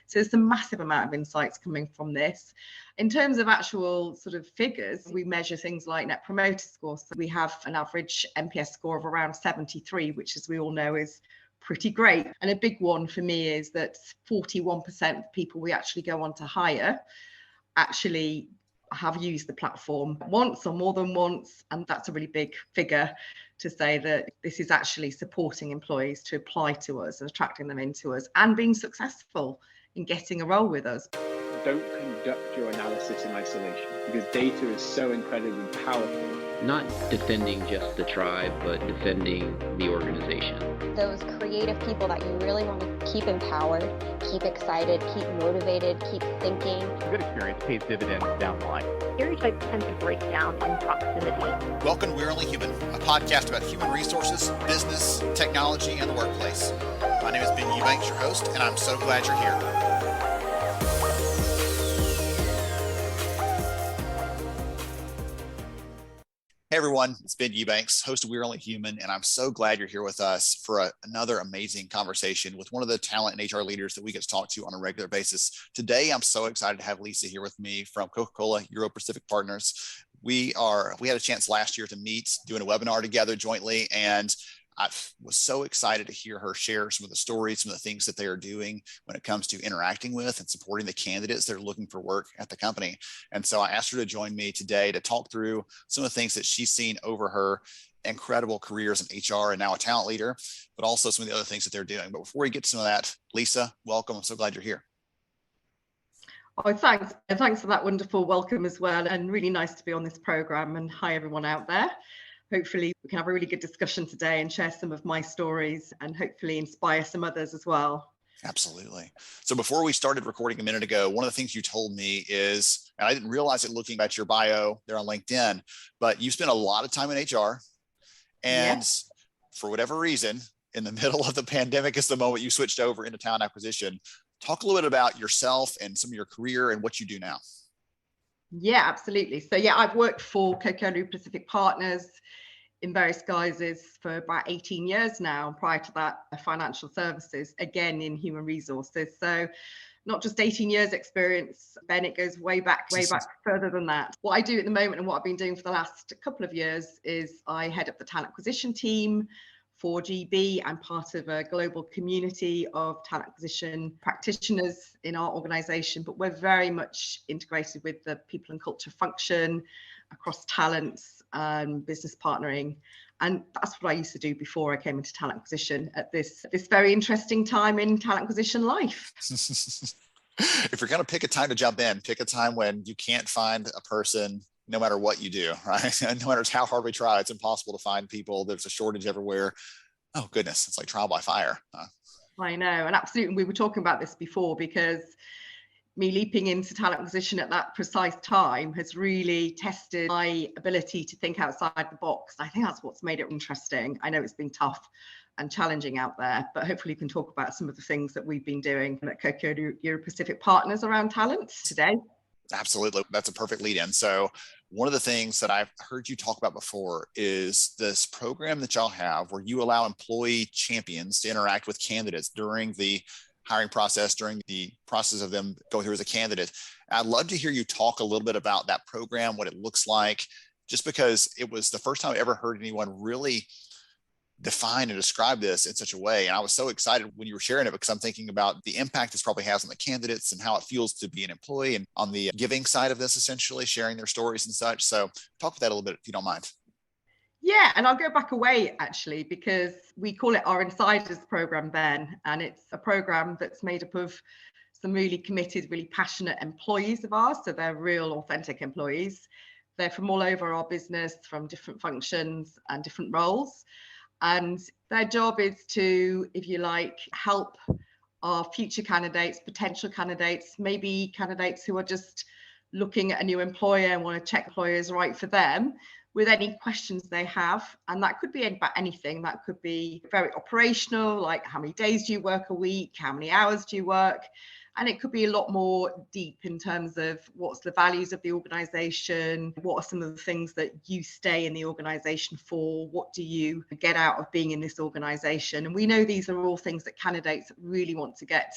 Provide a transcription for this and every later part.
So there's a massive amount of insights coming from this. In terms of actual sort of figures, we measure things like net promoter scores. So we have an average NPS score of around 73, which, as we all know, is pretty great. And a big one for me is that 41% of people we actually go on to hire actually have used the platform once or more than once. And that's a really big figure to say that this is actually supporting employees to apply to us and attracting them into us and being successful in getting a role with us. Don't conduct your analysis in isolation, because data is so incredibly powerful. Not defending just the tribe, but defending the organization. Those creative people that you really want to keep empowered, keep excited, keep motivated, keep thinking. A good experience pays dividends down the line. Stereotypes tend to break down in proximity. Welcome to We're Only Human, a podcast about human resources, business, technology, and the workplace. My name is Ben Eubanks, your host, and I'm so glad you're here. Hey everyone, it's Ben Eubanks, host of We're Only Human, and I'm so glad you're here with us for another amazing conversation with one of the talent and HR leaders that we get to talk to on a regular basis. Today, I'm so excited to have Lisa here with me from Coca Cola Europacific Partners. We had a chance last year to meet, doing a webinar together jointly, and I was so excited to hear her share some of the stories, some of the things that they are doing when it comes to interacting with and supporting the candidates that are looking for work at the company. And so I asked her to join me today to talk through some of the things that she's seen over her incredible careers in HR and now a talent leader, but also some of the other things that they're doing. But before we get to some of that, Lisa, welcome. I'm so glad you're here. Oh, thanks. Thanks for that wonderful welcome as well. And really nice to be on this program. And hi, everyone out there. Hopefully we can have a really good discussion today and share some of my stories and hopefully inspire some others as well. Absolutely. So before we started recording a minute ago, one of the things you told me is, and I didn't realize it looking at your bio there on LinkedIn, but you spent a lot of time in HR, and yes, for whatever reason, in the middle of the pandemic is the moment you switched over into talent acquisition. Talk a little bit about yourself and some of your career and what you do now. Yeah, absolutely. So I've worked for Coca Cola Europacific Partners in various guises for about 18 years now. Prior to that, financial services, again in human resources. So not just 18 years experience, Ben, it goes way back further than that. What I do at the moment and what I've been doing for the last couple of years is I head up the talent acquisition team for GB. I'm part of a global community of talent acquisition practitioners in our organization, but we're very much integrated with the people and culture function across talents and business partnering. And that's what I used to do before I came into talent acquisition at this very interesting time in talent acquisition life. If you're going to pick a time to jump in, pick a time when you can't find a person no matter what you do, right? And no matter how hard we try, it's impossible to find people. There's a shortage everywhere. Oh, goodness. It's like trial by fire. I know. And absolutely. We were talking about this before, because me leaping into talent acquisition at that precise time has really tested my ability to think outside the box. I think that's what's made it interesting. I know it's been tough and challenging out there, but hopefully we can talk about some of the things that we've been doing at Coca Cola Europacific Partners around talent today. Absolutely. That's a perfect lead in. So one of the things that I've heard you talk about before is this program that y'all have where you allow employee champions to interact with candidates during the hiring process, during the process of them going through as a candidate. I'd love to hear you talk a little bit about that program, what it looks like, just because it was the first time I ever heard anyone really define and describe this in such a way. And I was so excited when you were sharing it, because I'm thinking about the impact this probably has on the candidates and how it feels to be an employee, and on the giving side of this, essentially sharing their stories and such. So talk about that a little bit, if you don't mind. Yeah, and I'll go back away actually, because we call it our Insiders program, Ben, and it's a program that's made up of some really committed, really passionate employees of ours. So they're real, authentic employees. They're from all over our business, from different functions and different roles. And their job is to, if you like, help our future candidates, potential candidates, maybe candidates who are just looking at a new employer and want to check employer is right for them, with any questions they have. And that could be about anything. That could be very operational, like how many days do you work a week? How many hours do you work? And it could be a lot more deep in terms of what's the values of the organization? What are some of the things that you stay in the organization for? What do you get out of being in this organization? And we know these are all things that candidates really want to get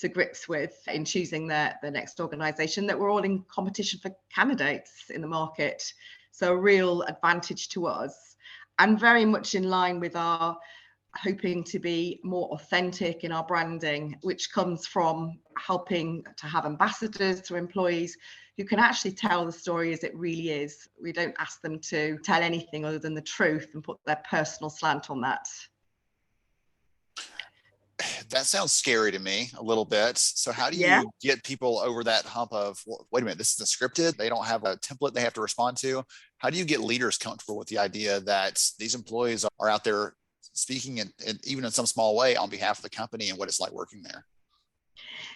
to grips with in choosing their next organisation, that we're all in competition for candidates in the market. So a real advantage to us, and very much in line with our hoping to be more authentic in our branding, which comes from helping to have ambassadors to employees who can actually tell the story as it really is. We don't ask them to tell anything other than the truth and put their personal slant on that. That sounds scary to me a little bit. So how do you get people over that hump of, well, wait a minute, this is scripted, they don't have a template they have to respond to? How do you get leaders comfortable with the idea that these employees are out there speaking and even in some small way on behalf of the company and what it's like working there?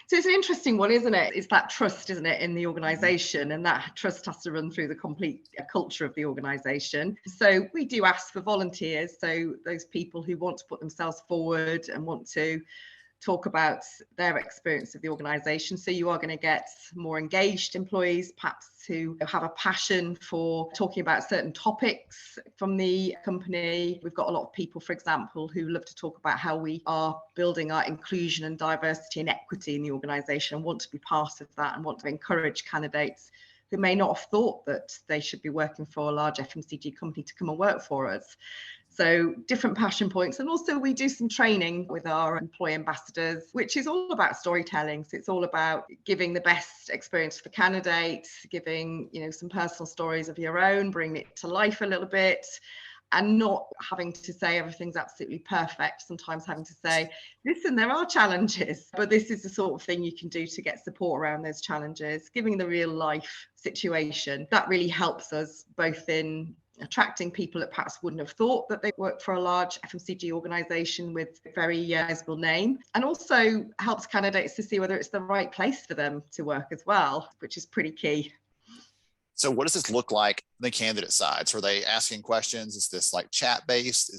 So it's an interesting one, isn't it? It's that trust, isn't it, in the organisation, and that trust has to run through the complete culture of the organisation. So we do ask for volunteers, so those people who want to put themselves forward and want to talk about their experience of the organisation. So you are going to get more engaged employees, perhaps who have a passion for talking about certain topics from the company. We've got a lot of people, for example, who love to talk about how we are building our inclusion and diversity and equity in the organisation and want to be part of that and want to encourage candidates who may not have thought that they should be working for a large FMCG company to come and work for us. So different passion points. And also we do some training with our employee ambassadors, which is all about storytelling. So it's all about giving the best experience for candidates, giving, some personal stories of your own, bringing it to life a little bit, and not having to say everything's absolutely perfect. Sometimes having to say, listen, there are challenges, but this is the sort of thing you can do to get support around those challenges, giving the real life situation. That really helps us both in attracting people that perhaps wouldn't have thought that they work for a large FMCG organisation with a very visible name, and also helps candidates to see whether it's the right place for them to work as well, which is pretty key. So what does this look like on the candidate side? So are they asking questions? Is this like chat based?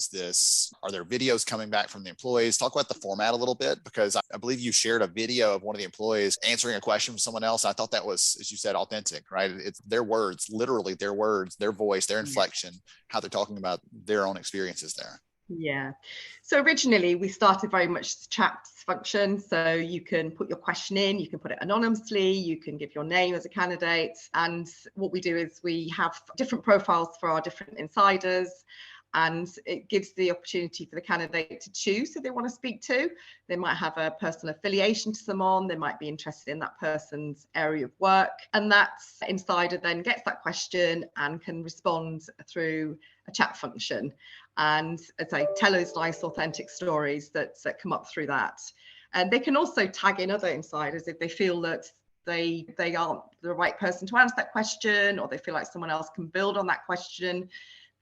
Are there videos coming back from the employees? Talk about the format a little bit, because I believe you shared a video of one of the employees answering a question from someone else. I thought that was, as you said, authentic, right? It's their words, literally their words, their voice, their inflection, how they're talking about their own experiences there. Yeah. So originally we started very much as chats function. So you can put your question in, you can put it anonymously, you can give your name as a candidate. And what we do is we have different profiles for our different insiders, and it gives the opportunity for the candidate to choose who they want to speak to. They might have a personal affiliation to someone, they might be interested in that person's area of work, and that insider then gets that question and can respond through a chat function. And as I tell those nice authentic stories that come up through that. And they can also tag in other insiders if they feel that they aren't the right person to answer that question, or they feel like someone else can build on that question.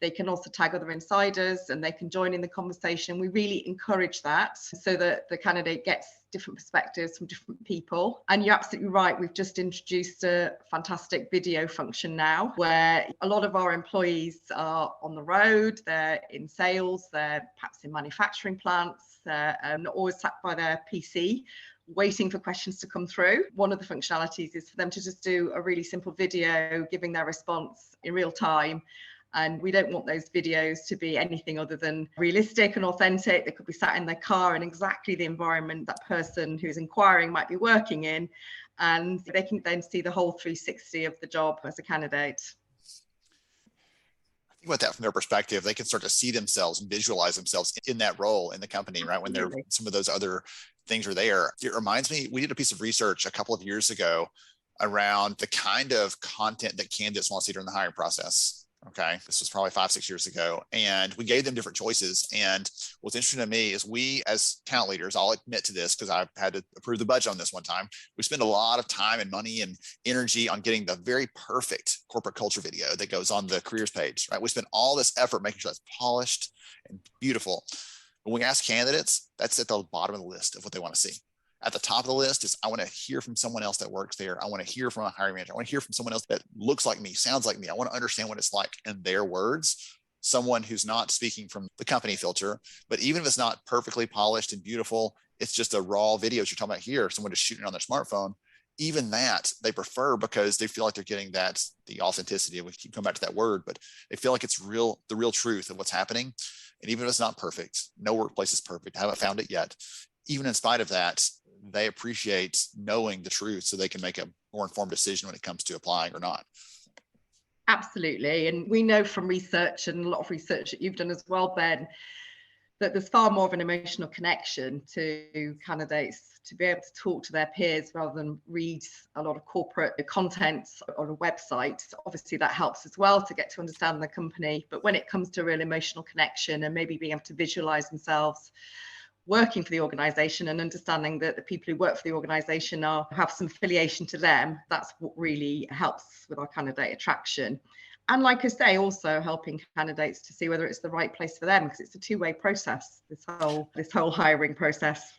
They can also tag other insiders and they can join in the conversation. We really encourage that so that the candidate gets different perspectives from different people. And you're absolutely right. We've just introduced a fantastic video function now, where a lot of our employees are on the road, they're in sales, they're perhaps in manufacturing plants, they're not always sat by their PC waiting for questions to come through. One of the functionalities is for them to just do a really simple video giving their response in real time. And we don't want those videos to be anything other than realistic and authentic. They could be sat in their car in exactly the environment that person who's inquiring might be working in. And they can then see the whole 360 of the job as a candidate. I think about that from their perspective, they can start to see themselves and visualize themselves in that role in the company, right? When some of those other things are there. It reminds me, we did a piece of research a couple of years ago around the kind of content that candidates want to see during the hiring process. Okay, this was probably 5-6 years ago, and we gave them different choices. And what's interesting to me is we, as talent leaders, I'll admit to this because I had to approve the budget on this one time. We spend a lot of time and money and energy on getting the very perfect corporate culture video that goes on the careers page, right? We spend all this effort making sure that's polished and beautiful. When we ask candidates, that's at the bottom of the list of what they want to see. At the top of the list is, I want to hear from someone else that works there. I want to hear from a hiring manager. I want to hear from someone else that looks like me, sounds like me. I want to understand what it's like in their words, someone who's not speaking from the company filter. But even if it's not perfectly polished and beautiful, it's just a raw video you're talking about here, someone just shooting on their smartphone. Even that they prefer because they feel like they're getting the authenticity. We keep coming back to that word, but they feel like it's the real truth of what's happening. And even if it's not perfect, no workplace is perfect. I haven't found it yet. Even in spite of that, they appreciate knowing the truth so they can make a more informed decision when it comes to applying or not. Absolutely. And we know from research, and a lot of research that you've done as well, Ben, that there's far more of an emotional connection to candidates to be able to talk to their peers rather than read a lot of corporate content on a website. Obviously, that helps as well to get to understand the company. But when it comes to real emotional connection and maybe being able to visualize themselves working for the organization and understanding that the people who work for the organization have some affiliation to them, that's what really helps with our candidate attraction. And like I say, also helping candidates to see whether it's the right place for them, because it's a two-way process, this whole hiring process.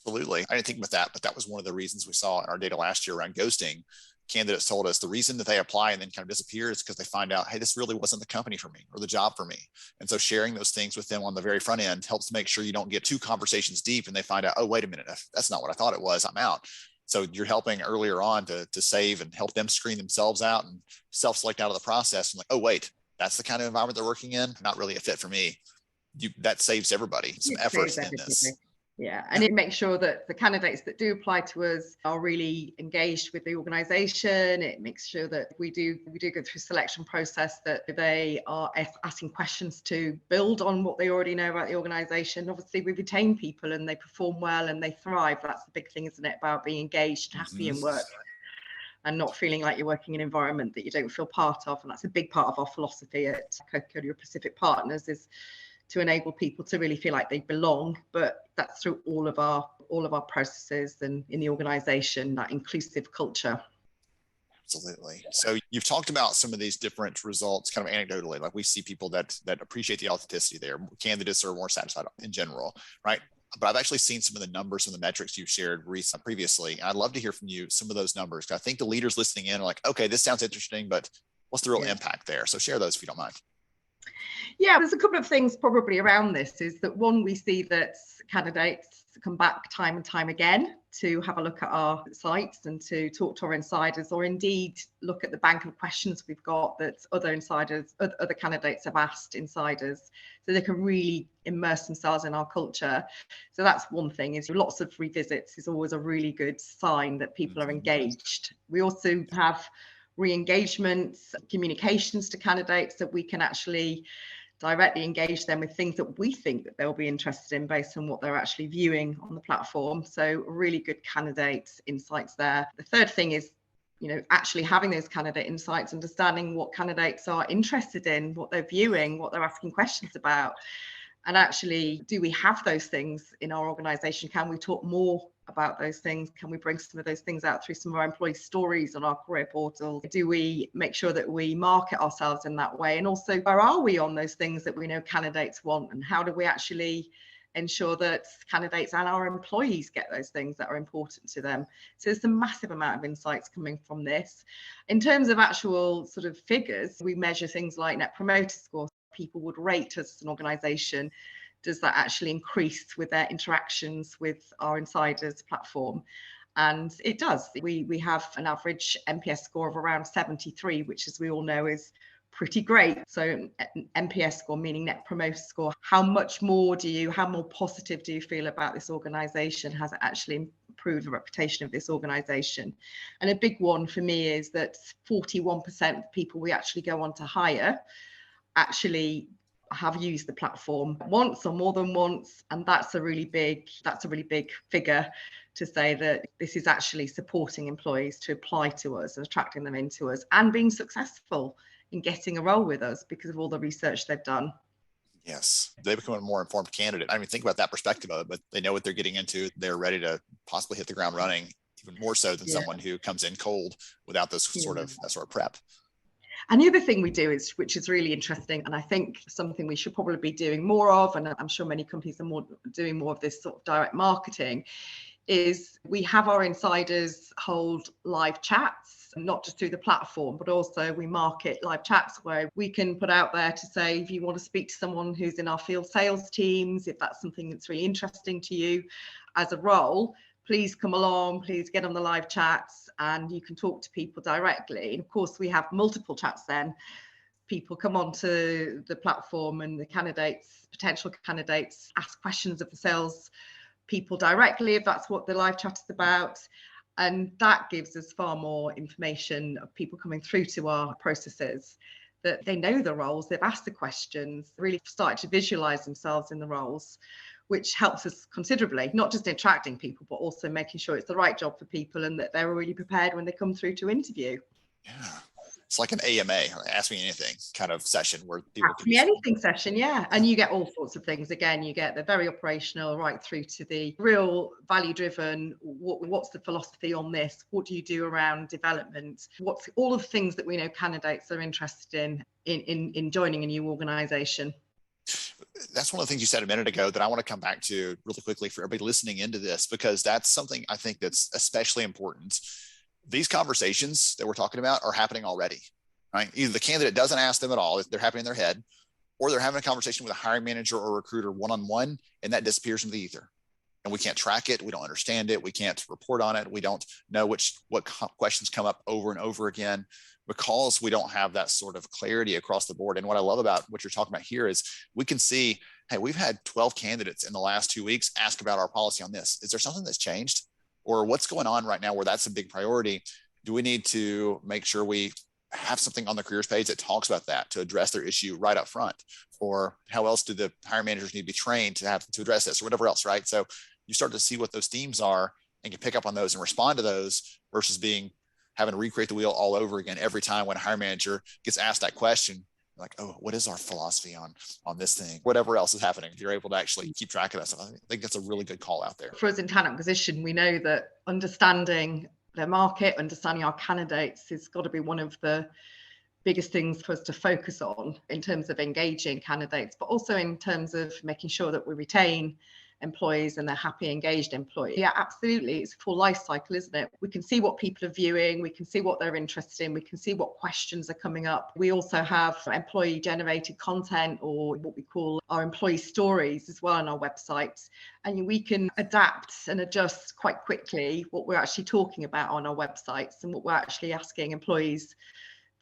Absolutely. I didn't think about that, but that was one of the reasons we saw in our data last year around ghosting. Candidates told us the reason that they apply and then kind of disappear is because they find out, hey, this really wasn't the company for me or the job for me. And so sharing those things with them on the very front end helps make sure you don't get two conversations deep and they find out, oh, wait a minute, that's not what I thought it was, I'm out. So you're helping earlier on to save and help them screen themselves out and self-select out of the process. And like, oh, wait, that's the kind of environment they're working in, not really a fit for me. That saves everybody some effort in this. Yeah, and it makes sure that the candidates that do apply to us are really engaged with the organisation. It makes sure that we do go through a selection process, that they are asking questions to build on what they already know about the organisation. Obviously, we retain people and they perform well and they thrive. That's the big thing, isn't it, about being engaged, happy in work, and not feeling like you're working in an environment that you don't feel part of. And that's a big part of our philosophy at Coca Cola Europacific Partners, is to enable people to really feel like they belong. But that's through all of our processes and in the organization, that inclusive culture. Absolutely. So you've talked about some of these different results kind of anecdotally, like we see people that appreciate the authenticity there. Candidates are more satisfied in general, right? But I've actually seen some of the numbers and the metrics you've shared previously. And I'd love to hear from you some of those numbers. I think the leaders listening in are like, okay, this sounds interesting, but what's the real impact there? So share those if you don't mind. Yeah, there's a couple of things probably around this. Is that one, we see that candidates come back time and time again to have a look at our sites and to talk to our insiders, or indeed look at the bank of questions we've got that other candidates have asked insiders, so they can really immerse themselves in our culture. So that's one thing, is lots of revisits is always a really good sign that people are engaged. We also have re-engagement communications to candidates, that we can actually directly engage them with things that we think that they'll be interested in based on what they're actually viewing on the platform. So really good candidate insights there. The third thing is, actually having those candidate insights, understanding what candidates are interested in, what they're viewing, what they're asking questions about. And actually, do we have those things in our organization? Can we talk more about those things? Can we bring some of those things out through some of our employee stories on our career portal? Do we make sure that we market ourselves in that way? And also, where are we on those things that we know candidates want? And how do we actually ensure that candidates and our employees get those things that are important to them? So there's a massive amount of insights coming from this. In terms of actual sort of figures, we measure things like Net Promoter Score. People would rate us as an organization. Does that actually increase with their interactions with our insiders platform? And it does. We have an average NPS score of around 73, which, as we all know, is pretty great. So NPS score, meaning Net Promoter Score, how more positive do you feel about this organization? Has it actually improved the reputation of this organization? And a big one for me is that 41% of people we actually go on to hire actually have used the platform once or more than once, and that's a really big figure to say that this is actually supporting employees to apply to us and attracting them into us and being successful in getting a role with us because of all the research they've done. Yes, they become a more informed candidate. I mean, think about that perspective of it, but they know what they're getting into. They're ready to possibly hit the ground running, even more so than someone who comes in cold without that sort of prep. And the other thing we do which is really interesting, and I think something we should probably be doing more of, and I'm sure many companies are doing more of this sort of direct marketing, is we have our insiders hold live chats, not just through the platform, but also we market live chats where we can put out there to say, if you want to speak to someone who's in our field sales teams, if that's something that's really interesting to you as a role, please come along, please get on the live chats and you can talk to people directly. And of course, we have multiple chats then. People come onto the platform and the potential candidates ask questions of the sales people directly if that's what the live chat is about. And that gives us far more information of people coming through to our processes, that they know the roles, they've asked the questions, really started to visualize themselves in the roles, which helps us considerably, not just in attracting people, but also making sure it's the right job for people and that they're really prepared when they come through to interview. Yeah. It's like an AMA, or Ask Me Anything kind of session where people Ask Me Anything session, yeah. And you get all sorts of things. Again, you get the very operational right through to the real value driven. What's the philosophy on this? What do you do around development? What's all of the things that we know candidates are interested in joining a new organization. That's one of the things you said a minute ago that I want to come back to really quickly for everybody listening into this, because that's something I think that's especially important. These conversations that we're talking about are happening already, right? Either the candidate doesn't ask them at all, they're happening in their head, or they're having a conversation with a hiring manager or recruiter one-on-one, and that disappears into the ether. And we can't track it. We don't understand it. We can't report on it. We don't know what questions come up over and over again, because we don't have that sort of clarity across the board. And what I love about what you're talking about here is we can see, hey, we've had 12 candidates in the last 2 weeks ask about our policy on this. Is there something that's changed? Or what's going on right now where that's a big priority? Do we need to make sure we have something on the careers page that talks about that to address their issue right up front? Or how else do the hiring managers need to be trained to address this, or whatever else, right? So you start to see what those themes are and can pick up on those and respond to those, versus having to recreate the wheel all over again every time when a hiring manager gets asked that question. Like, oh, what is our philosophy on this thing? Whatever else is happening, if you're able to actually keep track of that stuff, I think that's a really good call out there. For us in talent acquisition, we know that understanding the market, understanding our candidates has got to be one of the biggest things for us to focus on in terms of engaging candidates, but also in terms of making sure that we retain employees and they're happy, engaged employees. Yeah, absolutely. It's a full life cycle, isn't it? We can see what people are viewing. We can see what they're interested in. We can see what questions are coming up. We also have employee generated content, or what we call our employee stories, as well on our website. And we can adapt and adjust quite quickly what we're actually talking about on our websites and what we're actually asking employees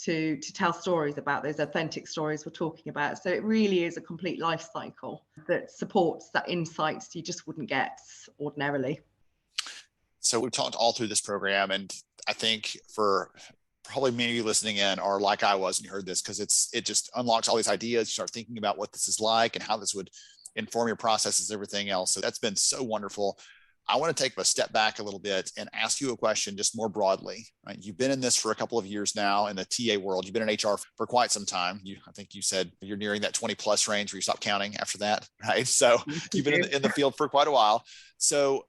to tell stories about, those authentic stories we're talking about. So it really is a complete life cycle that supports that insights you just wouldn't get ordinarily. So we've talked all through this program, and I think for probably many of you listening in are like I was when you heard this, because it just unlocks all these ideas. You start thinking about what this is like and how this would inform your processes, everything else. So that's been so wonderful. I want to take a step back a little bit and ask you a question just more broadly, right? You've been in this for a couple of years now in the TA world. You've been in HR for quite some time. I think you said you're nearing that 20 plus range where you stop counting after that, right? So you've been in the field for quite a while. So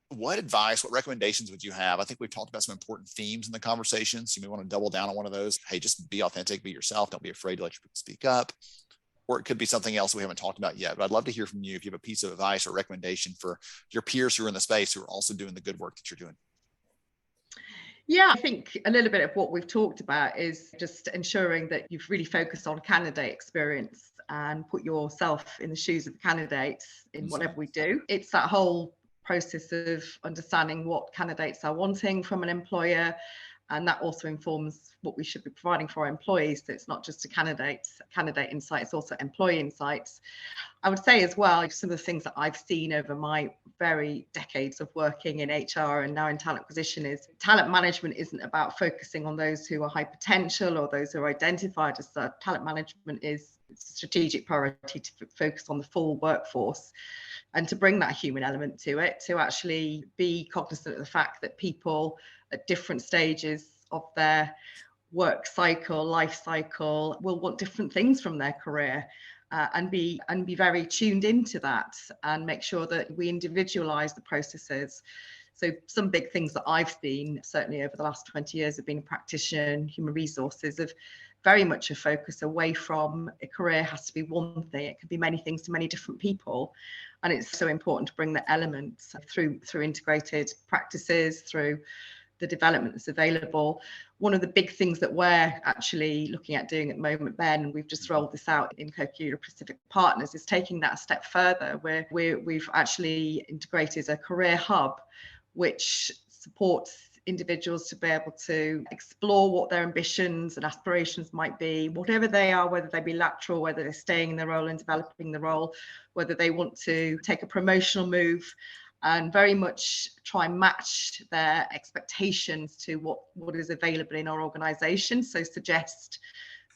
what advice, what recommendations would you have? I think we've talked about some important themes in the conversation. So you may want to double down on one of those. Hey, just be authentic, be yourself. Don't be afraid to let your people speak up. Or it could be something else we haven't talked about yet. But I'd love to hear from you if you have a piece of advice or recommendation for your peers who are in the space who are also doing the good work that you're doing. Yeah, I think a little bit of what we've talked about is just ensuring that you've really focused on candidate experience and put yourself in the shoes of the candidates in whatever we do. It's that whole process of understanding what candidates are wanting from an employer. And that also informs what we should be providing for our employees. So it's not just a candidate insight, it's also employee insights. I would say as well, some of the things that I've seen over my very decades of working in HR and now in talent acquisition is talent management isn't about focusing on those who are high potential or those who are identified as such. Talent management is a strategic priority to focus on the full workforce and to bring that human element to it, to actually be cognizant of the fact that people at different stages of their work cycle, life cycle, will want different things from their career, and be very tuned into that and make sure that we individualize the processes. So some big things that I've seen, certainly over the last 20 years of being a practitioner in human resources, of very much a focus away from a career has to be one thing. It can be many things to many different people. And it's so important to bring the elements through integrated practices, through the development that's available. One of the big things that we're actually looking at doing at the moment, Ben, and we've just rolled this out in Coca Cola Europacific Partners, is taking that a step further, where we've actually integrated a career hub, which supports individuals to be able to explore what their ambitions and aspirations might be, whatever they are, whether they be lateral, whether they're staying in the role and developing the role, whether they want to take a promotional move. and very much try and match their expectations to what is available in our organisation. So suggest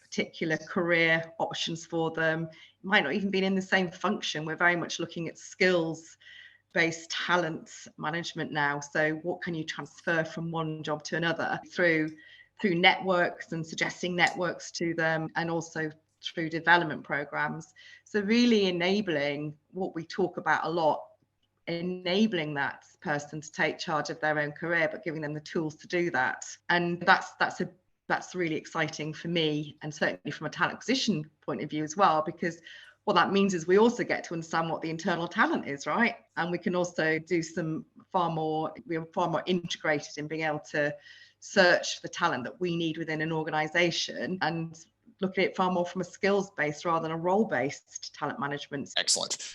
particular career options for them. It might not even be in the same function. We're very much looking at skills-based talent management now. So what can you transfer from one job to another through networks, and suggesting networks to them, and also through development programs. So really enabling what we talk about a lot, enabling that person to take charge of their own career, but giving them the tools to do that. And that's really exciting for me, and certainly from a talent acquisition point of view as well, because what that means is we also get to understand what the internal talent is, right? And we can also do we are far more integrated in being able to search for the talent that we need within an organization, and look at it far more from a skills-based rather than a role-based talent management. Excellent.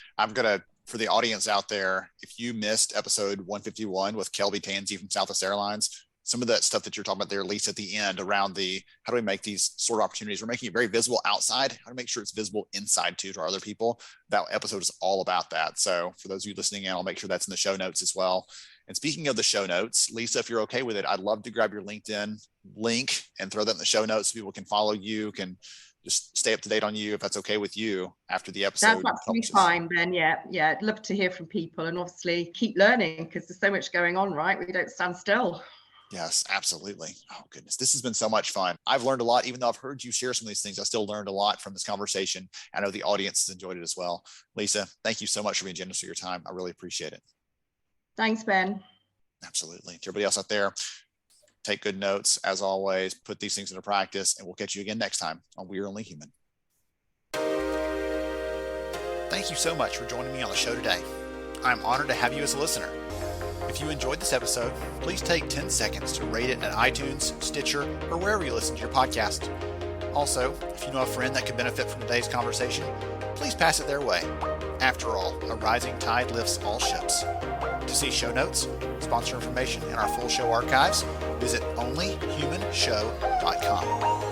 For the audience out there, if you missed episode 151 with Kelby Tansey from Southwest Airlines, some of that stuff that you're talking about there, Lisa, at the end around how do we make these sort of opportunities? We're making it very visible outside. How to make sure it's visible inside too to our other people. That episode is all about that. So for those of you listening in, I'll make sure that's in the show notes as well. And speaking of the show notes, Lisa, if you're okay with it, I'd love to grab your LinkedIn link and throw that in the show notes so people can follow you, can just stay up to date on you, if that's okay with you after the episode. That's absolutely fine, Ben. Yeah. I'd love to hear from people, and obviously keep learning, because there's so much going on, right? We don't stand still. Yes, absolutely. Oh, goodness. This has been so much fun. I've learned a lot. Even though I've heard you share some of these things, I still learned a lot from this conversation. I know the audience has enjoyed it as well. Lisa, thank you so much for being generous with your time. I really appreciate it. Thanks, Ben. Absolutely. To everybody else out there, take good notes. As always, put these things into practice, and we'll catch you again next time on We Are Only Human. Thank you so much for joining me on the show today. I'm honored to have you as a listener. If you enjoyed this episode, please take 10 seconds to rate it at iTunes, Stitcher, or wherever you listen to your podcast. Also, if you know a friend that could benefit from today's conversation, please pass it their way. After all, a rising tide lifts all ships. To see show notes, sponsor information, and our full show archives, visit onlyhumanshow.com.